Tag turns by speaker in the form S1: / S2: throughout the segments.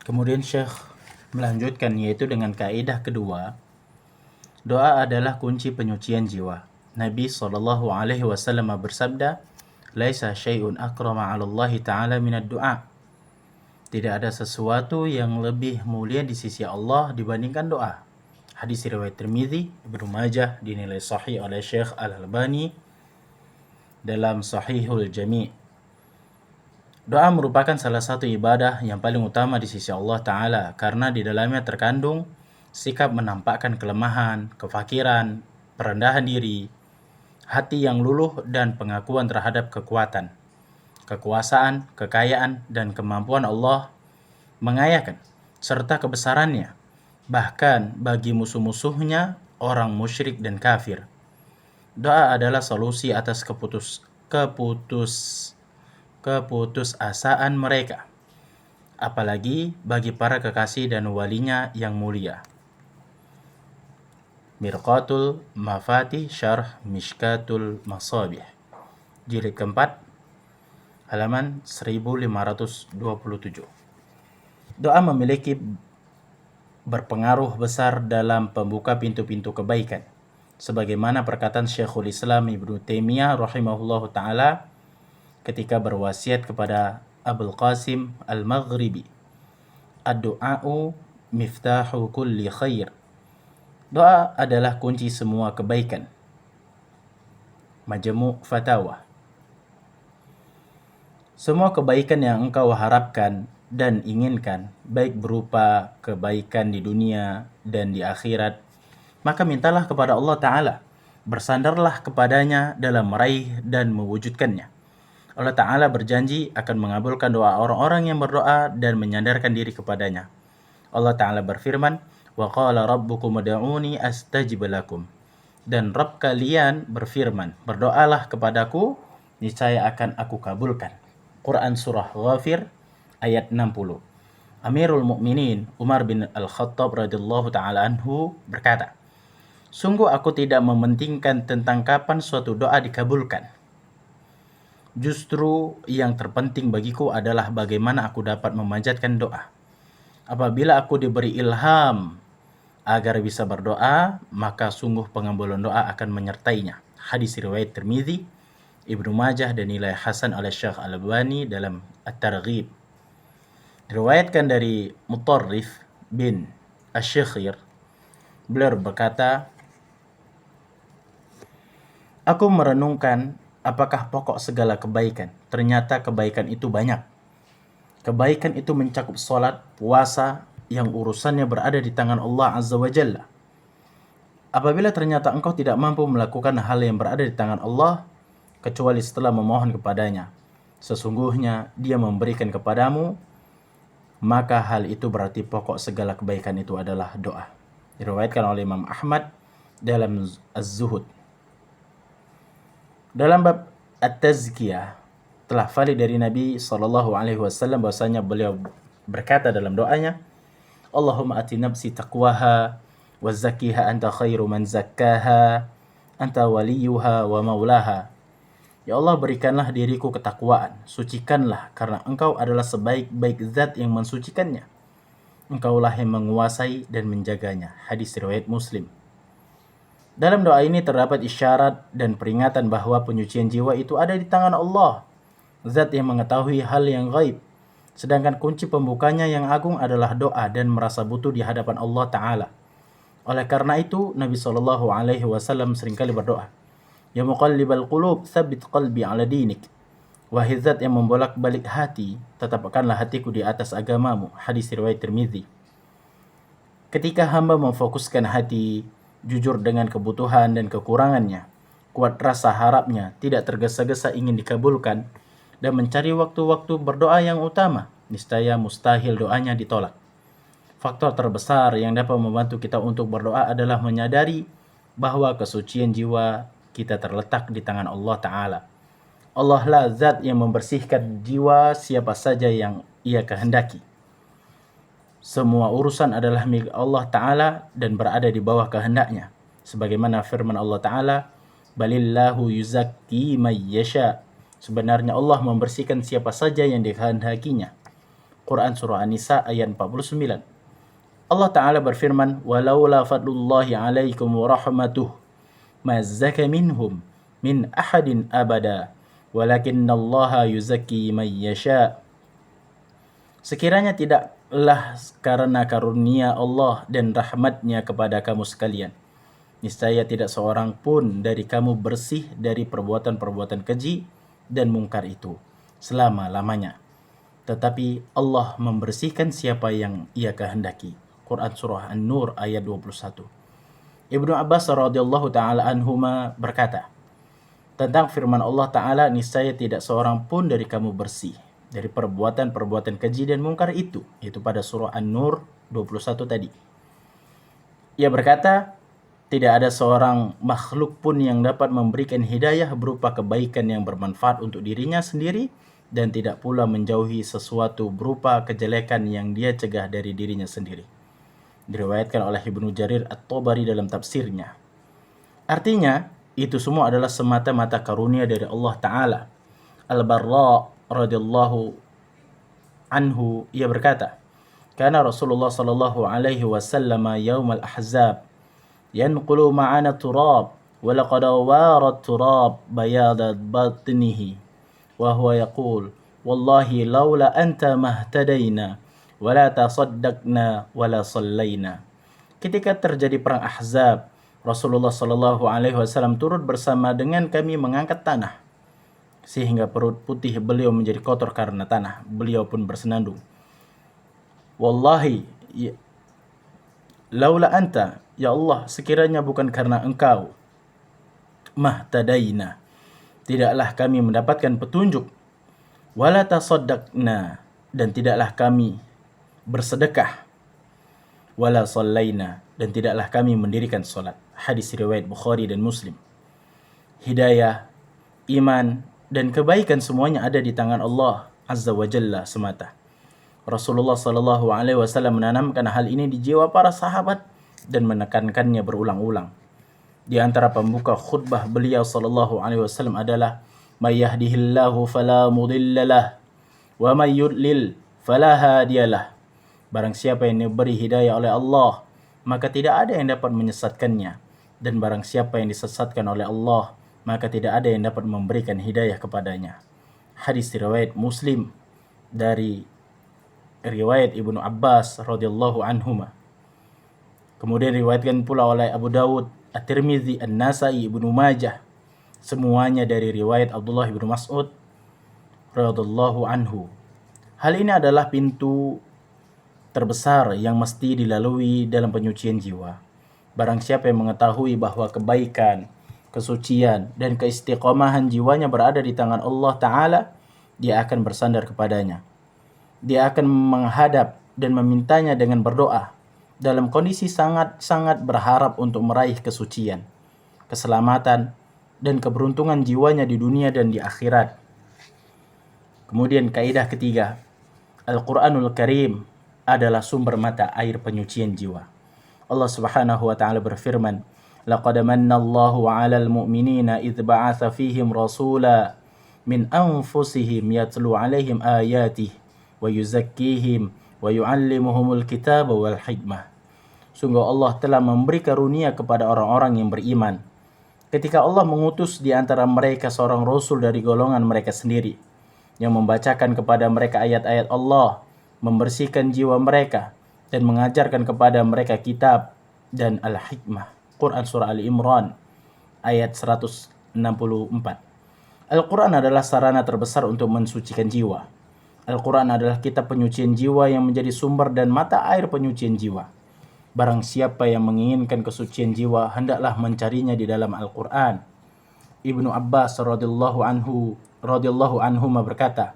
S1: Kemudian Syekh melanjutkan yaitu dengan kaidah kedua, doa adalah kunci penyucian jiwa. Nabi SAW bersabda, "Laisa syai'un akrama 'ala Allah Ta'ala minad du'a." Tidak ada sesuatu yang lebih mulia di sisi Allah dibandingkan doa. Hadis riwayat Tirmizi, Ibnu Majah, dinilai sahih oleh Syekh Al-Albani dalam Sahihul Jami'. Doa merupakan salah satu ibadah yang paling utama di sisi Allah Ta'ala karena di dalamnya terkandung sikap menampakkan kelemahan, kefakiran, perendahan diri, hati yang luluh, dan pengakuan terhadap kekuatan, kekuasaan, kekayaan, dan kemampuan Allah mengayakan, serta kebesarannya, bahkan bagi musuh-musuhnya, orang musyrik dan kafir. Doa adalah solusi atas keputusasaan mereka, apalagi bagi para kekasih dan walinya yang mulia. Mirqatul Mafatih Syarh Mishkatul Masabih, jilid keempat, halaman 1527. Doa memiliki berpengaruh besar dalam pembuka pintu-pintu kebaikan, sebagaimana perkataan Syekhul Islam Ibnu Taimiyah rahimahullahu ta'ala ketika berwasiat kepada Abul Qasim Al-Maghribi, "Ad-du'a'u miftahu kulli khair." Doa adalah kunci semua kebaikan. Majmu' Fatawa. Semua kebaikan yang engkau harapkan dan inginkan, baik berupa kebaikan di dunia dan di akhirat, maka mintalah kepada Allah Ta'ala. Bersandarlah kepadanya dalam meraih dan mewujudkannya. Allah Ta'ala berjanji akan mengabulkan doa orang-orang yang berdoa dan menyandarkan diri kepadanya. Allah Ta'ala berfirman, "Wa qala rabbukum ud'uni astajib lakum." Dan Rabb kalian berfirman, "Berdoalah kepadaku, niscaya akan aku kabulkan." Quran Surah Ghafir ayat 60. Amirul Mukminin Umar bin Al-Khattab radhiyallahu ta'ala anhu berkata, "Sungguh aku tidak mementingkan tentang kapan suatu doa dikabulkan. Justru yang terpenting bagiku adalah bagaimana aku dapat memanjatkan doa. Apabila aku diberi ilham agar bisa berdoa, maka sungguh pengabulan doa akan menyertainya." Hadis riwayat Tirmizi, Ibnu Majah, dan nilai hasan oleh Syekh Al-Albani dalam At-Targhib. Diriwayatkan dari Mutarrif bin Asy-Syakhir, beliau berkata, "Aku merenungkan apakah pokok segala kebaikan. Ternyata kebaikan itu banyak. Kebaikan itu mencakup salat, puasa, yang urusannya berada di tangan Allah Azza wa Jalla. Apabila ternyata engkau tidak mampu melakukan hal yang berada di tangan Allah, kecuali setelah memohon kepadanya, sesungguhnya Dia memberikan kepadamu, maka hal itu berarti pokok segala kebaikan itu adalah doa." Diriwayatkan oleh Imam Ahmad dalam Az-Zuhud. Dalam bab At-Tazkiyah telah valid dari Nabi SAW bahwasanya beliau berkata dalam doanya, "Allahumma ati nafsi taqwaha wa zakkiha anta khairu man zakkaha anta waliyuha wa maulaha." Ya Allah, berikanlah diriku ketakwaan, sucikanlah karena Engkau adalah sebaik-baik zat yang mensucikannya. Engkaulah yang menguasai dan menjaganya. Hadis riwayat Muslim. Dalam doa ini terdapat isyarat dan peringatan bahwa penyucian jiwa itu ada di tangan Allah, zat yang mengetahui hal yang gaib. Sedangkan kunci pembukanya yang agung adalah doa dan merasa butuh di hadapan Allah Ta'ala. Oleh karena itu, Nabi SAW seringkali berdoa, "Ya muqallibal qulub, tsabbit qalbi ala dinik." Wahai zat yang membolak-balik hati, tetapkanlah hatiku di atas agamamu. Hadis riwayat Tirmizi. Ketika hamba memfokuskan hati, jujur dengan kebutuhan dan kekurangannya, kuat rasa harapnya, tidak tergesa-gesa ingin dikabulkan, dan mencari waktu-waktu berdoa yang utama, niscaya mustahil doanya ditolak. Faktor terbesar yang dapat membantu kita untuk berdoa adalah menyadari bahwa kesucian jiwa kita terletak di tangan Allah Ta'ala. Allah lah zat yang membersihkan jiwa siapa saja yang Ia kehendaki. Semua urusan adalah milik Allah Ta'ala dan berada di bawah kehendaknya. Sebagaimana firman Allah Ta'ala, "Balillahu yuzakki may yasha." Sebenarnya Allah membersihkan siapa saja yang dikehendakinya. Quran surah An-Nisa ayat 49. Allah Ta'ala berfirman, "Walaula fadlullahi 'alaikum wa rahmatuh ma zaka minhum min ahadin abada, walakinnallaha yuzakki man yasha." Sekiranya tidaklah karena karunia Allah dan rahmatnya kepada kamu sekalian, niscaya tidak seorang pun dari kamu bersih dari perbuatan-perbuatan keji dan mungkar itu selama-lamanya. Tetapi Allah membersihkan siapa yang Ia kehendaki. Quran surah An-Nur ayat 21. Ibnu Abbas radhiyallahu taala anhuma berkata tentang firman Allah Ta'ala, niscaya tidak seorang pun dari kamu bersih dari perbuatan-perbuatan keji dan mungkar itu pada surah An-Nur 21 tadi. Ia berkata, tidak ada seorang makhluk pun yang dapat memberikan hidayah berupa kebaikan yang bermanfaat untuk dirinya sendiri, dan tidak pula menjauhi sesuatu berupa kejelekan yang dia cegah dari dirinya sendiri. Diriwayatkan oleh Ibnu Jarir At-Tabari dalam tafsirnya. Artinya, itu semua adalah semata-mata karunia dari Allah Ta'ala. Al-Barra radhiyallahu anhu, ia berkata, "Kana Rasulullah sallallahu alaihi wasallam yaumal ahzab yanqulu ma'ana turab wa laqad wara turab bayada batnihi wa huwa yaqul wallahi laula anta mahtadaina wa la tasaddaqna wa la sallaina." Ketika terjadi perang Ahzab, Rasulullah sallallahu alaihi wasallam turut bersama dengan kami mengangkat tanah sehingga perut putih beliau menjadi kotor karena tanah. Beliau pun bersenandung, "Wallahi, laula anta, ya Allah, sekiranya bukan karena engkau, mahtadaina, tidaklah kami mendapatkan petunjuk, wala tasaddaqna, dan tidaklah kami bersedekah, wala sallaina, dan tidaklah kami mendirikan salat." Hadis riwayat Bukhari dan Muslim. Hidayah, iman, dan kebaikan semuanya ada di tangan Allah Azza wa Jalla semata. Rasulullah sallallahu alaihi wasallam menanamkan hal ini di jiwa para sahabat dan menekankannya berulang-ulang. Di antara pembuka khutbah beliau sallallahu alaihi wasallam adalah, "May yahdihillahu fala mudhillalah wa may yudlil fala hadiyalah." Barang siapa yang diberi hidayah oleh Allah, maka tidak ada yang dapat menyesatkannya, dan barang siapa yang disesatkan oleh Allah, maka tidak ada yang dapat memberikan hidayah kepadanya. Hadis riwayat Muslim dari riwayat Ibnu Abbas radhiyallahu anhuma. Kemudian riwayatkan pula oleh Abu Dawud, At-Tirmidzi, An-Nasai, Ibnu Majah. Semuanya dari riwayat Abdullah bin Mas'ud radhiyallahu anhu. Hal ini adalah pintu terbesar yang mesti dilalui dalam penyucian jiwa. Barang siapa yang mengetahui bahwa kebaikan, kesucian, dan keistiqomahan jiwanya berada di tangan Allah Ta'ala, dia akan bersandar kepadanya. Dia akan menghadap dan memintanya dengan berdoa dalam kondisi sangat-sangat berharap untuk meraih kesucian, keselamatan, dan keberuntungan jiwanya di dunia dan di akhirat. Kemudian kaidah ketiga, Al-Quranul Karim adalah sumber mata air penyucian jiwa. Allah Subhanahu wa taala berfirman, "Laqad manna Allahu 'alal mu'minina idz ba'atsa fihim rasula min anfusihim yatlu 'alaihim ayatihi wa yuzakkihim wa yu'allimuhumul kitaba wal hikmah." Sungguh Allah telah memberi karunia kepada orang-orang yang beriman ketika Allah mengutus di antara mereka seorang rasul dari golongan mereka sendiri yang membacakan kepada mereka ayat-ayat Allah, membersihkan jiwa mereka, dan mengajarkan kepada mereka kitab dan al-hikmah. Quran surah Ali Imran ayat 164. Al-Quran adalah sarana terbesar untuk mensucikan jiwa. Al-Quran adalah kitab penyucian jiwa yang menjadi sumber dan mata air penyucian jiwa. Barang siapa yang menginginkan kesucian jiwa, hendaklah mencarinya di dalam Al-Quran. Ibnu Abbas radhiyallahu anhu berkata,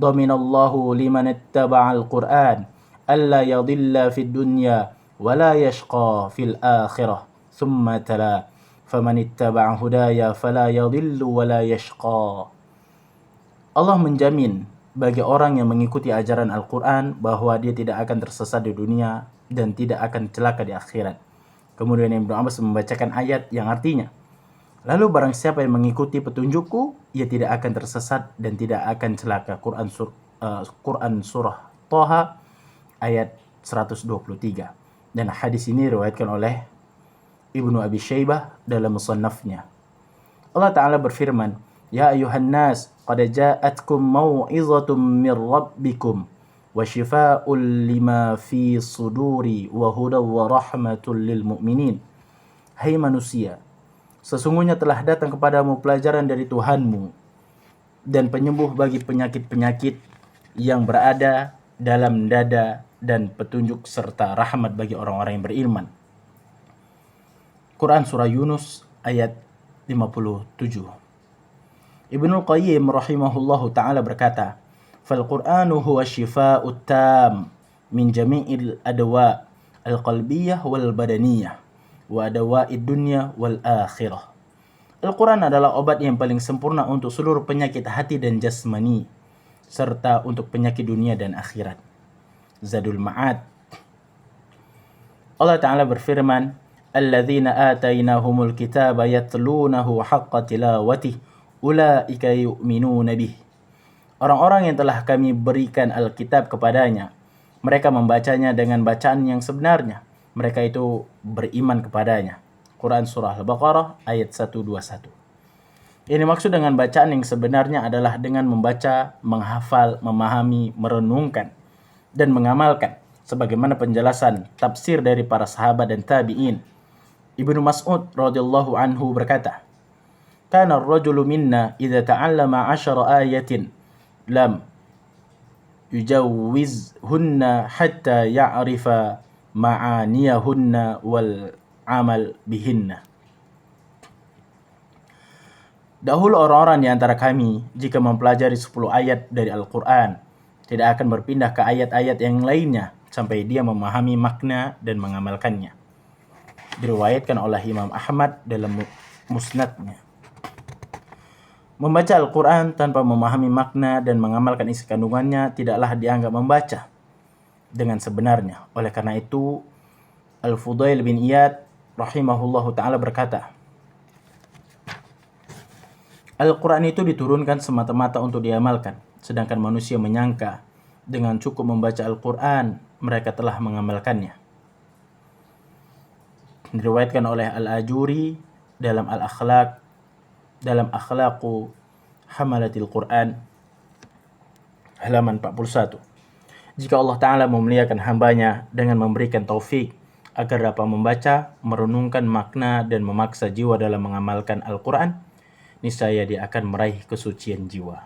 S1: "Dhaminallahu liman ittaba'al Qur'an alla yadhilla fid dunya wa la yashqa fil akhirah." Thumma tala, "Faman ittaba'a hudaya fala yadhillu wa la yashqa." Allah menjamin bagi orang yang mengikuti ajaran Al-Quran bahwa dia tidak akan tersesat di dunia dan tidak akan celaka di akhirat. Kemudian Ibnu Abbas membacakan ayat yang artinya, "Lalu barang siapa yang mengikuti petunjukku, ia tidak akan tersesat dan tidak akan celaka." Quran surah Thaha ayat 123. Dan hadis ini diriwayatkan oleh Ibnu Abi Syaibah dalam musannafnya. Allah Ta'ala berfirman, Ya ayuhan nas, qad ja'atkum mau'izatum min rabbikum wa shifaa'un lima fi suduri wa hudaw wa rahmatul lil mu'minin. Hai manusia, sesungguhnya telah datang kepadamu pelajaran dari Tuhanmu dan penyembuh bagi penyakit-penyakit yang berada dalam dada dan petunjuk serta rahmat bagi orang-orang yang beriman. Quran Surah Yunus ayat 57. Ibnul Qayyim rahimahullahu ta'ala berkata, Fal-Qur'anu huwa shifa'ut tam min jami'il adwa' al-qalbiyah wal-badaniyah wa adwa'id dunya wal-akhirah. Al-Quran adalah obat yang paling sempurna untuk seluruh penyakit hati dan jasmani, serta untuk penyakit dunia dan akhirat. Zadul Ma'ad. Allah Ta'ala berfirman, Alladzina atainahumul kitaba yatlunahu haqqa tilawatih, ulaika yu'minuna bih. Orang-orang yang telah kami berikan Alkitab kepadanya, mereka membacanya dengan bacaan yang sebenarnya. Mereka itu beriman kepadanya. Quran Surah Al-Baqarah ayat 121. Ini maksud dengan bacaan yang sebenarnya adalah dengan membaca, menghafal, memahami, merenungkan, dan mengamalkan. Sebagaimana penjelasan tafsir dari para sahabat dan tabi'in. Ibnu Mas'ud radhiyallahu anhu berkata, Kana ar-rajulu minna idza ta'allama 10 ayatin lam yujawwizhunna hatta ya'rifa ma'aniyahunna wal amal bihinna. Dahulu orang-orang di antara kami jika mempelajari 10 ayat dari Al-Quran tidak akan berpindah ke ayat-ayat yang lainnya sampai dia memahami makna dan mengamalkannya. Diriwayatkan oleh Imam Ahmad dalam musnadnya. Membaca Al-Quran tanpa memahami makna dan mengamalkan isi kandungannya tidaklah dianggap membaca dengan sebenarnya. Oleh karena itu, Al-Fudail bin Iyad rahimahullahu ta'ala berkata, Al-Quran itu diturunkan semata-mata untuk diamalkan, sedangkan manusia menyangka dengan cukup membaca Al-Quran, mereka telah mengamalkannya. Diriwayatkan oleh Al-Ajuri dalam Al-Akhlaq, dalam Akhlaqu Hamalatil Quran, halaman 41. Jika Allah Ta'ala memuliakan hambanya dengan memberikan taufik agar dapat membaca, merenungkan makna dan memaksa jiwa dalam mengamalkan Al-Quran, niscaya dia akan meraih kesucian jiwa.